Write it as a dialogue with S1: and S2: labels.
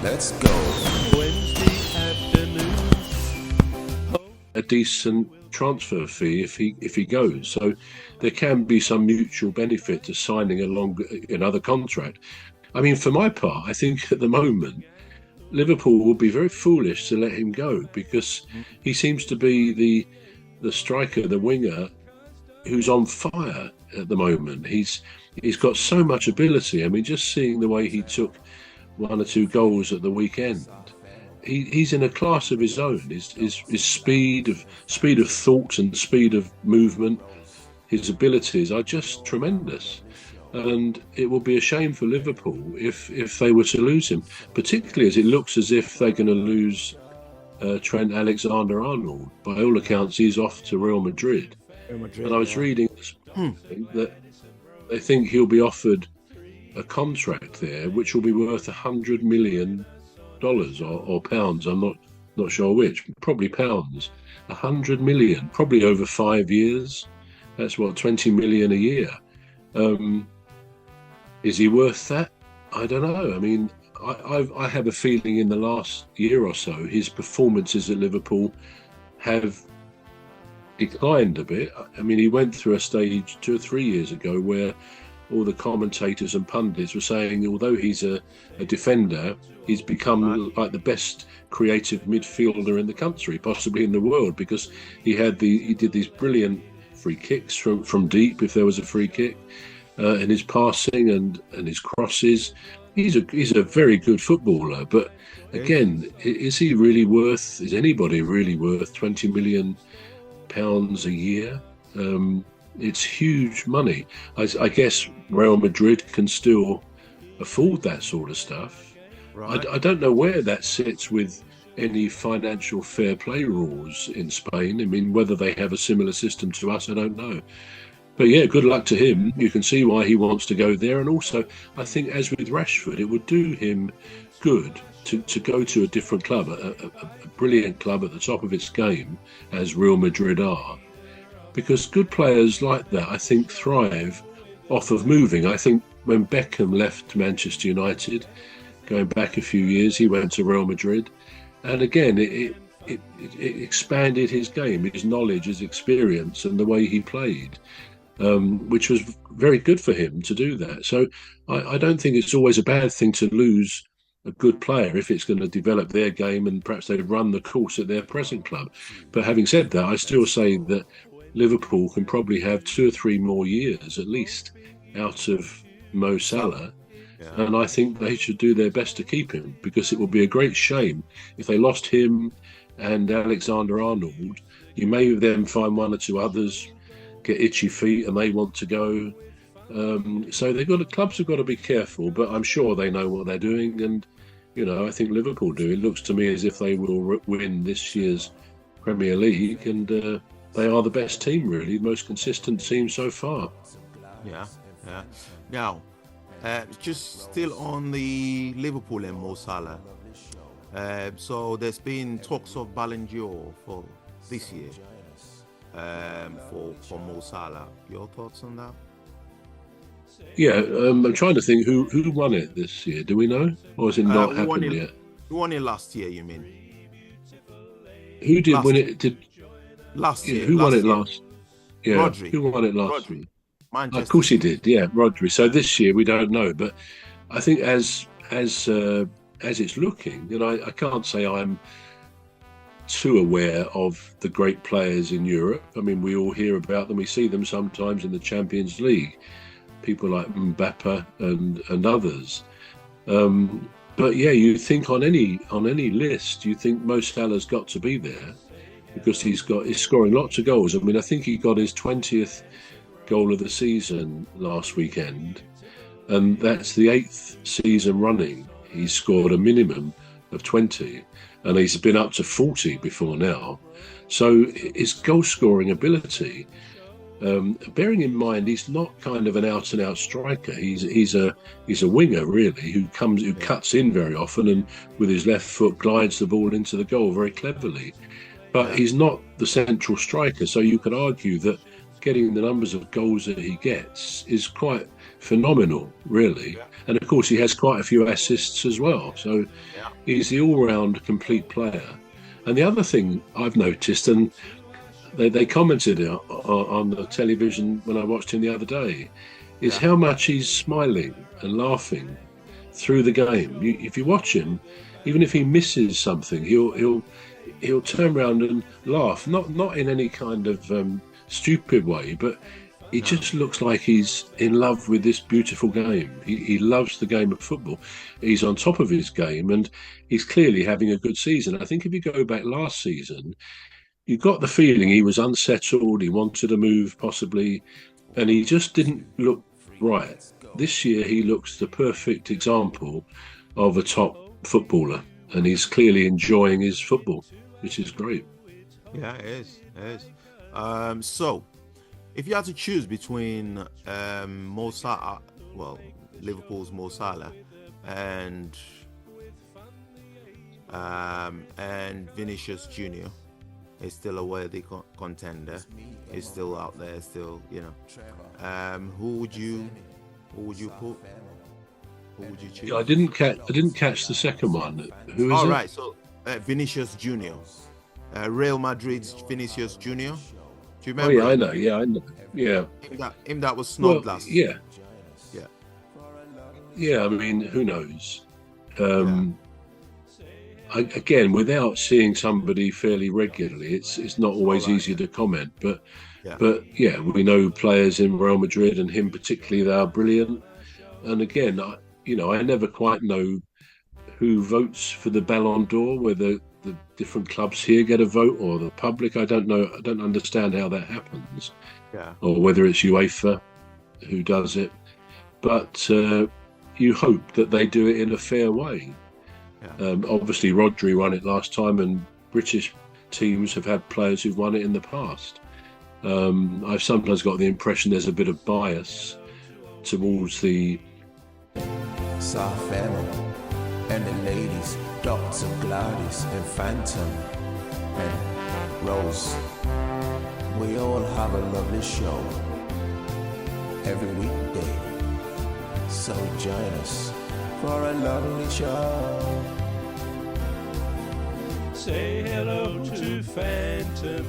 S1: Let's go.
S2: Wednesday afternoon.
S3: A decent transfer fee if he goes. So there can be some mutual benefit to signing another contract. I mean, for my part, I think at the moment Liverpool will be very foolish to let him go because he seems to be the striker, the winger, who's on fire at the moment. He's got so much ability. I mean, just seeing the way he took one or two goals at the weekend, he's in a class of his own. His speed of thought and speed of movement, his abilities are just tremendous. And it will be a shame for Liverpool if they were to lose him, particularly as it looks as if they're going to lose Trent Alexander-Arnold. By all accounts, he's off to Real Madrid. And I was reading that they think he'll be offered a contract there, which will be worth $100 million or pounds. I'm not sure which. Probably pounds. 100 million, probably over 5 years. That's what, 20 million a year. Is he worth that? I don't know. I mean, I have a feeling in the last year or so, his performances at Liverpool have declined a bit. I mean, he went through a stage 2 or 3 years ago where all the commentators and pundits were saying, although he's a defender, he's become like the best creative midfielder in the country, possibly in the world, because he did these brilliant free kicks from deep if there was a free kick, and his passing and his crosses. He's a very good footballer, but again, is anybody really worth £20 million a year? It's huge money. I guess Real Madrid can still afford that sort of stuff. Right. I don't know where that sits with any financial fair play rules in Spain. I mean, whether they have a similar system to us, I don't know. But yeah, good luck to him. You can see why he wants to go there. And also, I think, as with Rashford, it would do him good to go to a different club, a brilliant club at the top of its game, as Real Madrid are. Because good players like that, I think, thrive off of moving. I think when Beckham left Manchester United, going back a few years, he went to Real Madrid. And again, it expanded his game, his knowledge, his experience, and the way he played, which was very good for him to do that. So I don't think it's always a bad thing to lose a good player if it's going to develop their game and perhaps they run the course at their present club. But having said that, I still say that Liverpool can probably have 2 or 3 more years at least out of Mo Salah. Yeah. And I think they should do their best to keep him, because it would be a great shame if they lost him and Alexander-Arnold. You may then find 1 or 2 others get itchy feet and they want to go. So clubs have got to be careful, but I'm sure they know what they're doing. And, I think Liverpool do. It looks to me as if they will win this year's Premier League, and they are the best team, really, the most consistent team so far.
S1: Yeah. Now, just still on the Liverpool and Mo Salah. So there's been talks of Ballon d'Or for this year, for Mo Salah. Your thoughts on that?
S3: Yeah, I'm trying to think who won it this year. Do we know, or has it not happened yet?
S1: Who won it last year? You mean?
S3: Who did win it?
S1: Last year.
S3: Who won it last? Yeah,
S1: Rodri.
S3: Who won it last
S1: year?
S3: Of course he did. Yeah, Rodri. So this year we don't know, but I think as it's looking, I can't say I'm too aware of the great players in Europe. I mean, we all hear about them. We see them sometimes in the Champions League. People like Mbappe and others. But yeah, you think on any list, you think Mo Salah's got to be there, because he's scoring lots of goals. I mean, I think he got his 20th goal of the season last weekend, and that's the 8th season running he's scored a minimum of 20, and he's been up to 40 before now. So his goal scoring ability, bearing in mind he's not kind of an out and out striker, he's a winger really, who cuts in very often and with his left foot glides the ball into the goal very cleverly, but he's not the central striker. So you could argue that getting the numbers of goals that he gets is quite phenomenal, really. And of course, he has quite a few assists as well. So he's the all-round complete player. And the other thing I've noticed, and they commented on the television when I watched him the other day, is how much he's smiling and laughing through the game. If you watch him, even if he misses something, he'll turn around and laugh, not in any kind of stupid way, but he just looks like he's in love with this beautiful game. He loves the game of football. He's on top of his game, and he's clearly having a good season. I think if you go back last season, you got the feeling he was unsettled, he wanted to move possibly, and he just didn't look right. This year he looks the perfect example of a top footballer, and he's clearly enjoying his football, which is great.
S1: Yeah, it is. So, if you had to choose between Mo Salah, Liverpool's Mo Salah, and Vinicius Jr., is still a worthy contender. He's still out there. Still, who would you put? Who would you choose?
S3: I didn't catch the second one. Who is
S1: All
S3: it?
S1: right, so Vinicius Jr., Real Madrid's Vinicius Jr. Do you remember?
S3: Oh yeah, I know. Yeah.
S1: Him that was snubbed last.
S3: Yeah. I mean, who knows? Again, without seeing somebody fairly regularly, it's not always easy to comment. But yeah, we know players in Real Madrid, and him particularly, they are brilliant. And again, I never quite know who votes for the Ballon d'Or, whether the different clubs here get a vote or the public. I don't know. I don't understand how that happens. Or whether it's UEFA who does it. But you hope that they do it in a fair way. Obviously, Rodri won it last time, and British teams have had players who've won it in the past. I've sometimes got the impression there's a bit of bias towards the
S4: Soft family and the ladies, Dr. Gladys and Phantom and Rose. We all have a lovely show every weekday, so join us for a lovely show.
S2: Say hello to Phantom.